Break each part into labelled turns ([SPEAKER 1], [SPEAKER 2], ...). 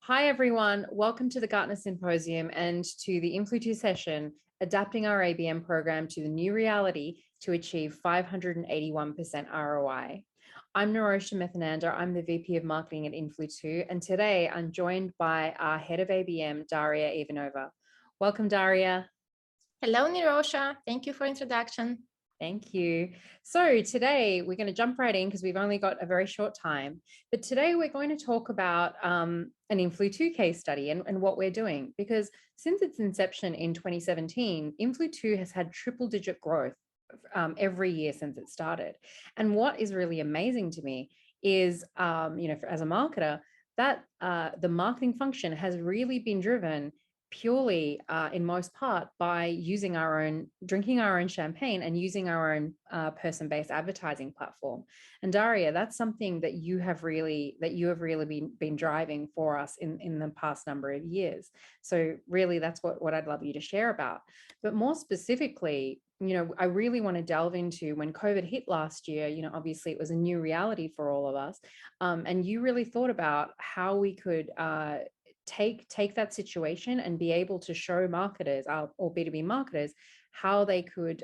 [SPEAKER 1] Hi, everyone. Welcome to the Gartner Symposium and to the Influ2 session, adapting our ABM program to the new reality to achieve 581% ROI. I'm Narosha Methananda. I'm the VP of Marketing at Influ2, and today I'm joined by our Head of ABM, Daria Ivanova. Welcome, Daria.
[SPEAKER 2] Hello, Nirosha. Thank you for introduction.
[SPEAKER 1] Thank you. So today we're going to jump right in because we've only got a very short time. But today we're going to talk about an Influ2 case study and what we're doing. Because since its inception in 2017, Influ2 has had triple-digit growth every year since it started. And what is really amazing to me is, as a marketer, that the marketing function has really been driven purely in most part by drinking our own champagne and using our own person-based advertising platform. And Daria, that's something that you have really been driving for us in the past number of years. So really that's what I'd love you to share about. But more specifically, I really want to delve into when COVID hit last year. Obviously it was a new reality for all of us. And you really thought about how we could take that situation and be able to show marketers or B2B marketers how they could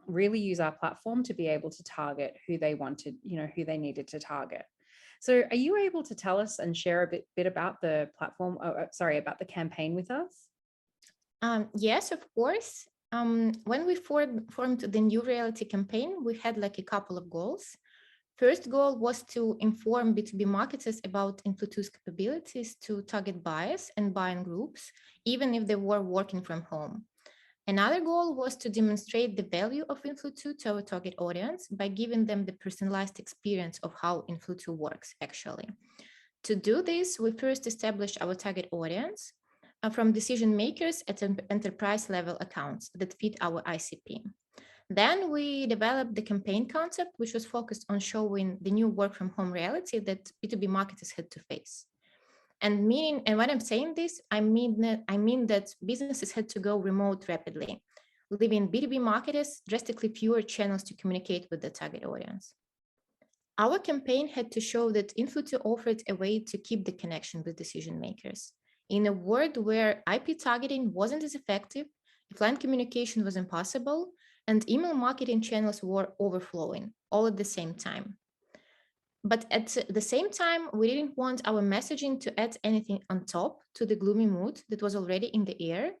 [SPEAKER 1] really use our platform to be able to target who they wanted, who they needed to target. So are you able to tell us and share a bit about the platform, about the campaign with us?
[SPEAKER 2] Yes, of course. When we formed the new reality campaign, we had like a couple of goals. First goal was to inform B2B marketers about Influ2's capabilities to target buyers and buying groups, even if they were working from home. Another goal was to demonstrate the value of Influ2 to our target audience by giving them the personalized experience of how Influ2 works actually. To do this, we first established our target audience from decision makers at enterprise level accounts that fit our ICP. Then we developed the campaign concept, which was focused on showing the new work from home reality that B2B marketers had to face. And when I'm saying this, I mean that businesses had to go remote rapidly, leaving B2B marketers drastically fewer channels to communicate with the target audience. Our campaign had to show that Influ2 offered a way to keep the connection with decision makers. In a world where IP targeting wasn't as effective, offline communication was impossible, and email marketing channels were overflowing all at the same time. But at the same time, we didn't want our messaging to add anything on top to the gloomy mood that was already in the air.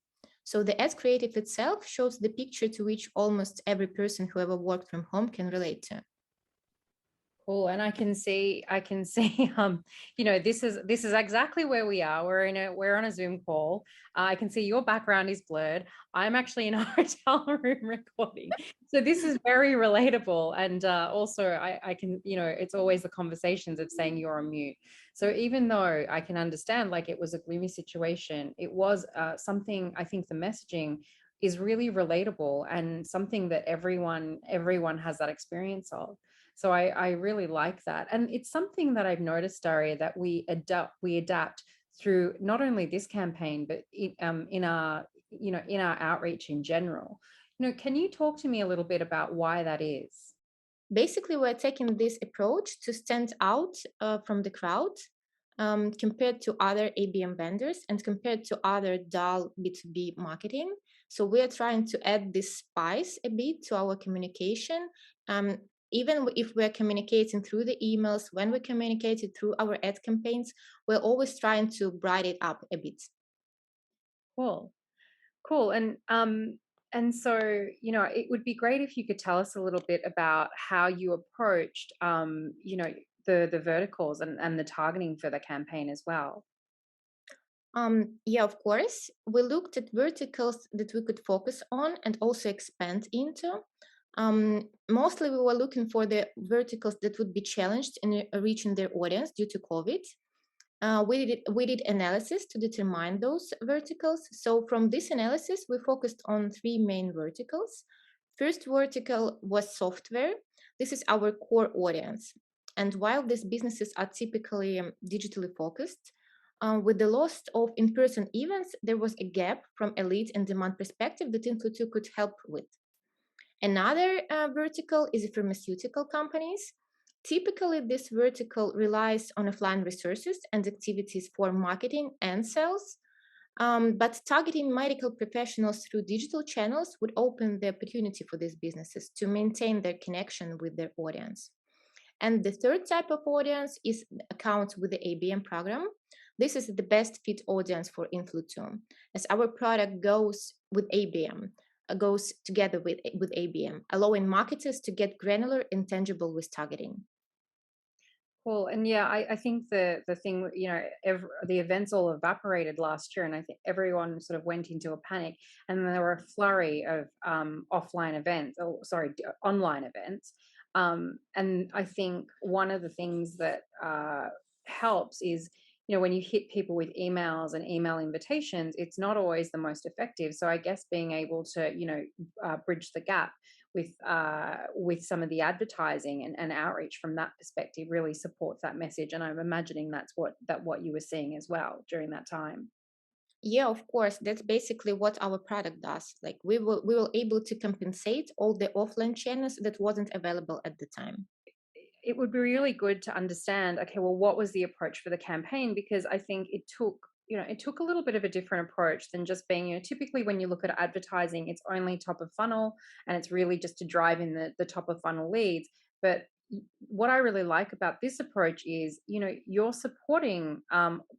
[SPEAKER 2] So the ad creative itself shows the picture to which almost every person who ever worked from home can relate to.
[SPEAKER 1] Cool. And I can see, this is exactly where we are. We're on a Zoom call. I can see your background is blurred. I'm actually in a hotel room recording. So this is very relatable. And also I can, it's always the conversations of saying you're on mute. So even though I can understand like it was a gloomy situation, it was something, I think the messaging is really relatable and something that everyone has that experience of. So I really like that. And it's something that I've noticed, Daria, that we adapt through not only this campaign, but in our outreach in general. Can you talk to me a little bit about why that is?
[SPEAKER 2] Basically, we're taking this approach to stand out from the crowd compared to other ABM vendors and compared to other dull B2B marketing. So we're trying to add this spice a bit to our communication. Even if we're communicating through the emails, when we communicated through our ad campaigns, we're always trying to brighten it up a bit.
[SPEAKER 1] Cool. And so, it would be great if you could tell us a little bit about how you approached, the verticals and the targeting for the campaign as well.
[SPEAKER 2] Yeah, of course. We looked at verticals that we could focus on and also expand into. Mostly we were looking for the verticals that would be challenged in reaching their audience due to COVID. We did analysis to determine those verticals. So from this analysis, we focused on three main verticals. First vertical was software. This is our core audience. And while these businesses are typically digitally focused, with the loss of in-person events, there was a gap from a lead and demand perspective that Influ2 could help with. Another vertical is pharmaceutical companies. Typically, this vertical relies on offline resources and activities for marketing and sales, but targeting medical professionals through digital channels would open the opportunity for these businesses to maintain their connection with their audience. And the third type of audience is accounts with the ABM program. This is the best fit audience for Influ2, as our product goes with ABM, goes together with ABM, allowing marketers to get granular and tangible with targeting.
[SPEAKER 1] Cool. And yeah, I think the thing, the events all evaporated last year, and I think everyone sort of went into a panic, and then there were a flurry of offline events, oh, sorry, online events. And I think one of the things that helps is, when you hit people with emails and email invitations, it's not always the most effective. So I guess being able to, bridge the gap with some of the advertising and outreach from that perspective really supports that message. And I'm imagining that's what you were seeing as well during that time.
[SPEAKER 2] Yeah, of course. That's basically what our product does. Like we will able to compensate all the offline channels that wasn't available at the time.
[SPEAKER 1] It would be really good to understand, okay, well, what was the approach for the campaign? Because I think it took a little bit of a different approach than just being, typically when you look at advertising, it's only top of funnel, and it's really just to drive in the top of funnel leads. But what I really like about this approach is, you're supporting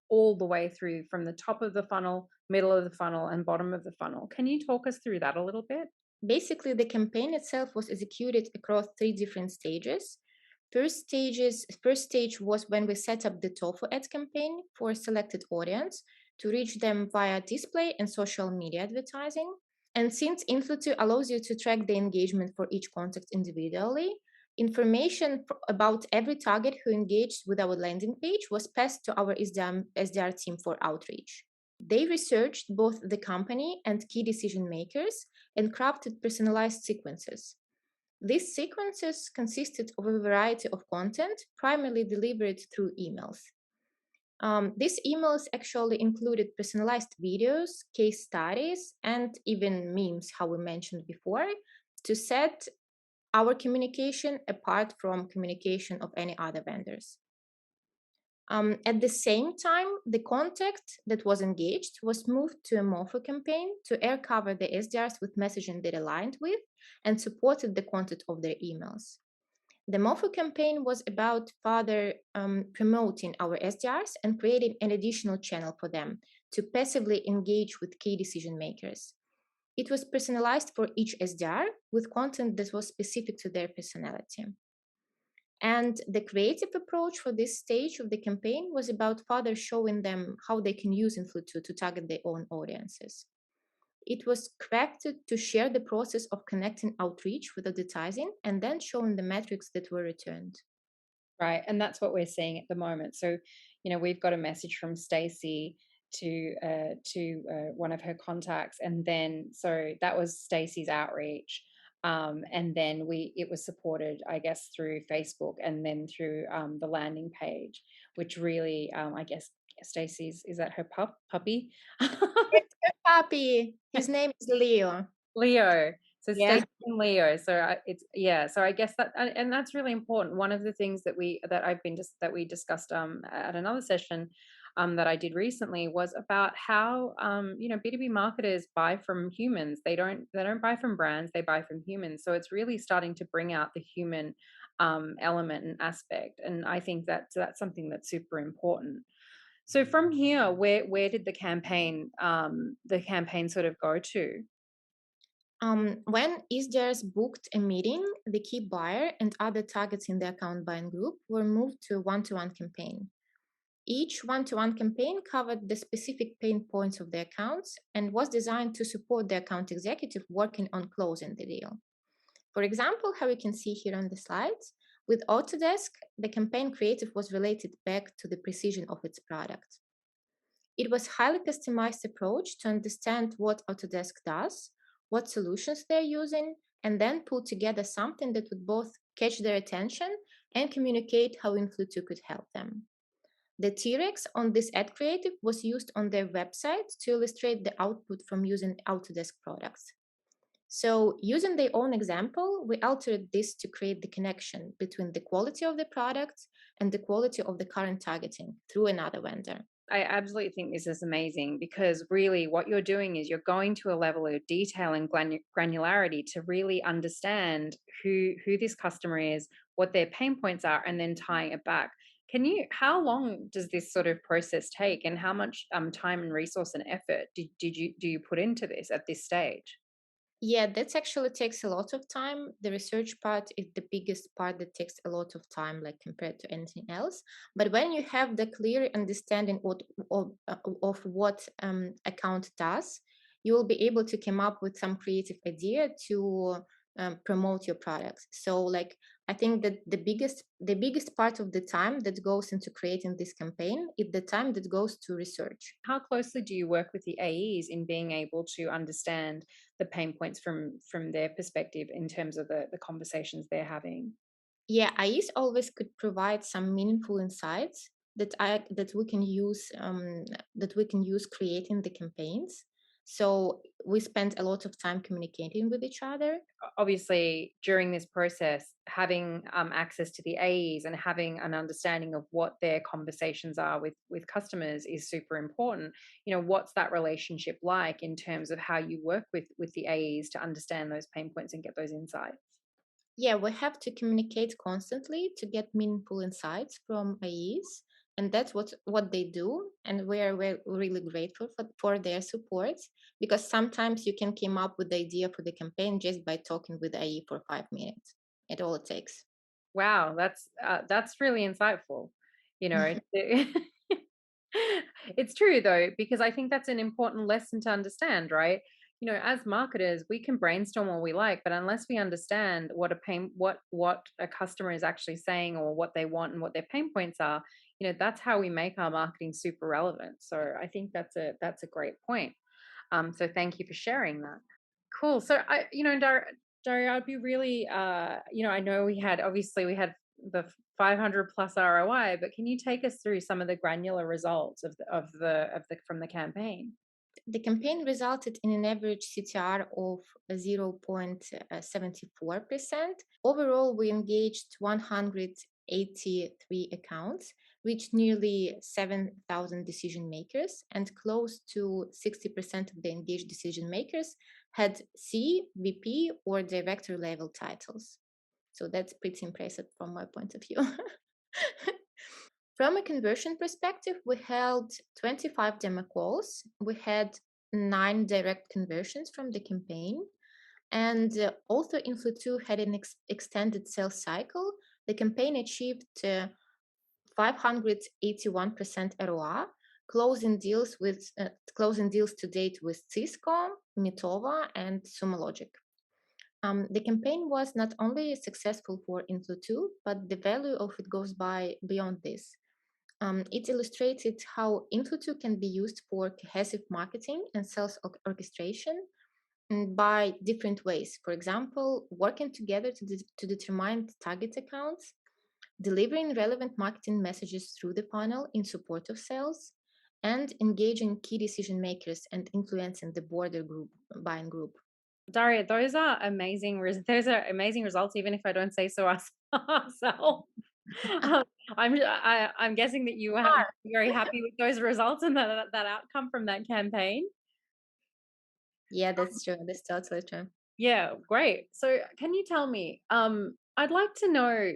[SPEAKER 1] all the way through from the top of the funnel, middle of the funnel, and bottom of the funnel. Can you talk us through that a little bit?
[SPEAKER 2] Basically, the campaign itself was executed across three different stages. First stage was when we set up the tofu ads campaign for a selected audience to reach them via display and social media advertising. And since Influ2 allows you to track the engagement for each contact individually, information about every target who engaged with our landing page was passed to our SDR team for outreach. They researched both the company and key decision makers and crafted personalized sequences. These sequences consisted of a variety of content, primarily delivered through emails. These emails actually included personalized videos, case studies, and even memes, how we mentioned before, to set our communication apart from communication of any other vendors. At the same time, the contact that was engaged was moved to a Mofo campaign to air cover the SDRs with messaging they aligned with and supported the content of their emails. The Mofo campaign was about further promoting our SDRs and creating an additional channel for them to passively engage with key decision makers. It was personalized for each SDR with content that was specific to their personality. And the creative approach for this stage of the campaign was about further showing them how they can use Influ2 to target their own audiences. It was crafted to share the process of connecting outreach with advertising and then showing the metrics that were returned.
[SPEAKER 1] Right. And that's what we're seeing at the moment. So, we've got a message from Stacy to one of her contacts, and then so that was Stacy's outreach. And then it was supported, I guess, through Facebook and then through the landing page, which really, I guess, Stacy's, is that her puppy?
[SPEAKER 2] It's a puppy. His name is Leo.
[SPEAKER 1] Leo. So
[SPEAKER 2] Yeah.
[SPEAKER 1] Stacey and Leo. So it's, yeah. So I guess that, and that's really important. One of the things that we discussed at another session that I did recently was about how B2B marketers buy from humans. They don't buy from brands. They buy from humans. So it's really starting to bring out the human element and aspect. And I think that's something that's super important. So from here, where did the campaign sort of go to?
[SPEAKER 2] When SDRs booked a meeting, the key buyer and other targets in the account buying group were moved to a one-to-one campaign. Each one-to-one campaign covered the specific pain points of the accounts and was designed to support the account executive working on closing the deal. For example, how you can see here on the slides, with Autodesk, the campaign creative was related back to the precision of its product. It was highly customized approach to understand what Autodesk does, what solutions they're using, and then pull together something that would both catch their attention and communicate how Influ2 could help them. The T-Rex on this ad creative was used on their website to illustrate the output from using Autodesk products. So using their own example, we altered this to create the connection between the quality of the product and the quality of the current targeting through another vendor.
[SPEAKER 1] I absolutely think this is amazing because really what you're doing is you're going to a level of detail and granularity to really understand who this customer is, what their pain points are, and then tying it back. How long does this sort of process take, and how much time and resource and effort do you put into this at this stage?
[SPEAKER 2] Yeah, that actually takes a lot of time. The research part is the biggest part that takes a lot of time, like compared to anything else. But when you have the clear understanding of what account does, you will be able to come up with some creative idea to promote your products. So, like, I think that the biggest part of the time that goes into creating this campaign is the time that goes to research.
[SPEAKER 1] How closely do you work with the AEs in being able to understand the pain points from their perspective in terms of the conversations they're having?
[SPEAKER 2] Yeah, IEs always could provide some meaningful insights that we can use creating the campaigns. So we spent a lot of time communicating with each other.
[SPEAKER 1] Obviously, during this process, having access to the AEs and having an understanding of what their conversations are with customers is super important. What's that relationship like in terms of how you work with the AEs to understand those pain points and get those insights?
[SPEAKER 2] Yeah, we have to communicate constantly to get meaningful insights from IEs, and that's what they do. And we're really grateful for their support, because sometimes you can come up with the idea for the campaign just by talking with IE for 5 minutes. It all it takes.
[SPEAKER 1] Wow, that's really insightful. You know, it's true though, because I think that's an important lesson to understand, right? As marketers, we can brainstorm all we like, but unless we understand what a customer is actually saying or what they want and what their pain points are, that's how we make our marketing super relevant. So I think that's a great point. So thank you for sharing that. Cool. So Daria, I'd be really, I know we had the 500 plus ROI, but can you take us through some of the granular results from the campaign?
[SPEAKER 2] The campaign resulted in an average CTR of 0.74%. Overall, we engaged 183 accounts, reached nearly 7,000 decision makers, and close to 60% of the engaged decision makers had C, VP, or director level titles. So that's pretty impressive from my point of view. From a conversion perspective, we held 25 demo calls. We had 9 direct conversions from the campaign. And although Influ2 had an extended sales cycle, the campaign achieved 581% ROI, closing deals to date with Cisco, Mitova, and Sumologic. The campaign was not only successful for Influ2, but the value of it goes beyond this. It illustrated how Influ2 can be used for cohesive marketing and sales orchestration by different ways. For example, working together to determine target accounts, delivering relevant marketing messages through the funnel in support of sales, and engaging key decision makers and influencing the broader buying group.
[SPEAKER 1] Daria, those are amazing results, even if I don't say so ourselves. Um, I'm guessing that you're very happy with those results and that outcome from that campaign.
[SPEAKER 2] Yeah, that's true. That's totally true.
[SPEAKER 1] Yeah, great. So can you tell me, I'd like to know,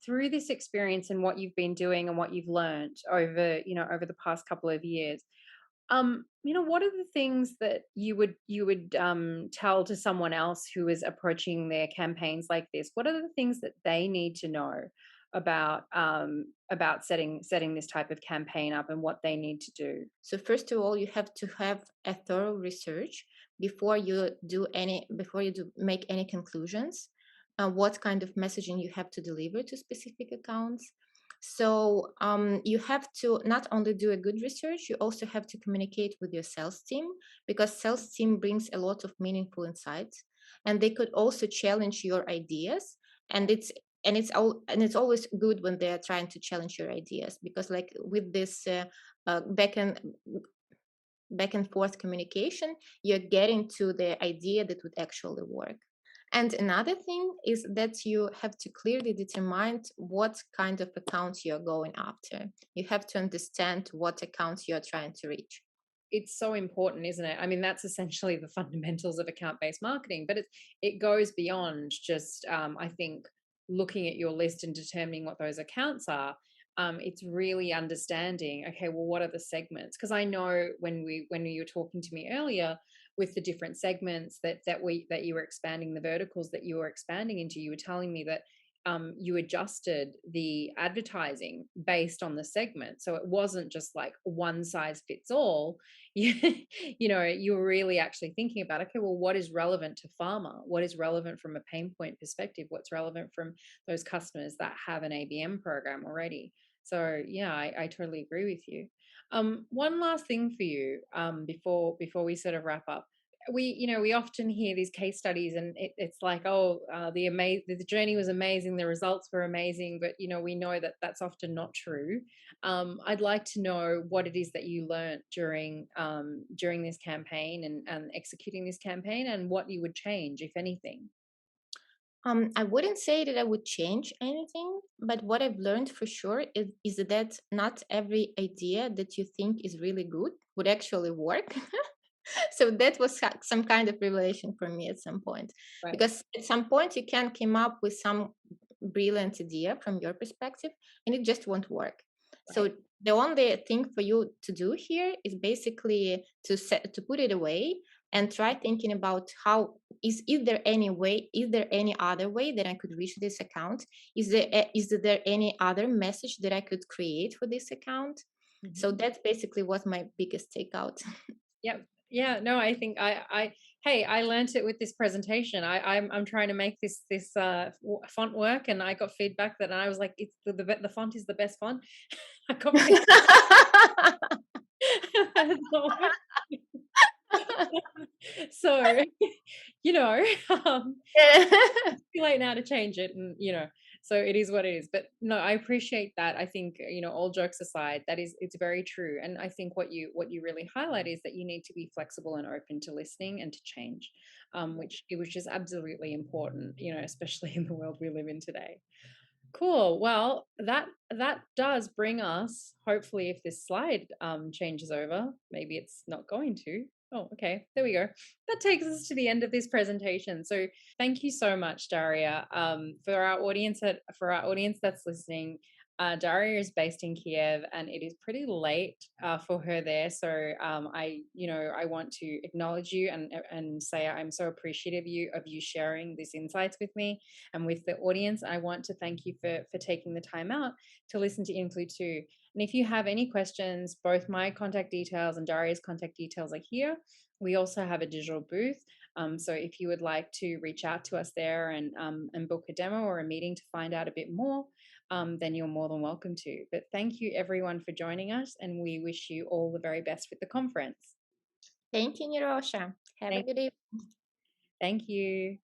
[SPEAKER 1] through this experience and what you've been doing and what you've learned over the past couple of years, what are the things that you would tell to someone else who is approaching their campaigns like this? What are the things that they need to know about setting this type of campaign up and what they need to do?
[SPEAKER 2] So first of all, you have to have a thorough research before you make any conclusions. What kind of messaging you have to deliver to specific accounts. So you have to not only do a good research, you also have to communicate with your sales team, because sales team brings a lot of meaningful insights, and they could also challenge your ideas. And it's always good when they are trying to challenge your ideas, because like with this backend back and forth communication, you're getting to the idea that would actually work. And another thing is that you have to clearly determine what kind of accounts you're going after. You have to understand what accounts you're trying to reach.
[SPEAKER 1] It's so important, isn't it? I mean, that's essentially the fundamentals of account-based marketing, but it goes beyond just, I think, looking at your list and determining what those accounts are. It's really understanding, okay, well, what are the segments? Because I know when you were talking to me earlier with the different segments that you were expanding, the verticals that you were expanding into, you were telling me that you adjusted the advertising based on the segment. So it wasn't just like one size fits all. You were really actually thinking about, okay, well, what is relevant to pharma? What is relevant from a pain point perspective? What's relevant from those customers that have an ABM program already? So yeah, I totally agree with you. One last thing for you before we sort of wrap up. We often hear these case studies, and it's like, oh, the journey was amazing, the results were amazing, but we know that that's often not true. I'd like to know what it is that you learned during this campaign and executing this campaign, and what you would change, if anything.
[SPEAKER 2] I wouldn't say that I would change anything, but what I've learned for sure is that not every idea that you think is really good would actually work. So that was some kind of revelation for me at some point,
[SPEAKER 1] Right.
[SPEAKER 2] because at some point you can come up with some brilliant idea from your perspective and it just won't work.
[SPEAKER 1] Right.
[SPEAKER 2] So the only thing for you to do here is basically to put it away and try thinking about how is there any way, is there any other way that I could reach this account, is there any other message that I could create for this account. So
[SPEAKER 1] Mhm.
[SPEAKER 2] that's basically what my biggest takeout.
[SPEAKER 1] Yep. Yeah, no, I think hey, I learned it with this presentation. I'm trying to make this font work, and I got feedback that I was like, it's the font is the best font. I got That's not what- so you know um too late now to change it, and so it is what it is. But no, I appreciate that. I think, all jokes aside, it's very true. And I think what you really highlight is that you need to be flexible and open to listening and to change, which is absolutely important, especially in the world we live in today. Cool. Well, that does bring us, hopefully, if this slide changes over, maybe it's not going to. Oh, okay. There we go. That takes us to the end of this presentation. So thank you so much, Daria. For our audience that's listening, Daria is based in Kiev, and it is pretty late for her there. So I want to acknowledge you and say I'm so appreciative of you sharing these insights with me and with the audience. I want to thank you for taking the time out to listen to Influ 2. And if you have any questions, both my contact details and Daria's contact details are here. We also have a digital booth. So if you would like to reach out to us there and book a demo or a meeting to find out a bit more, then you're more than welcome to. But thank you everyone for joining us, and we wish you all the very best with the conference.
[SPEAKER 2] Thank you, Nirosha. Have a
[SPEAKER 1] Thank,
[SPEAKER 2] good evening.
[SPEAKER 1] thank you.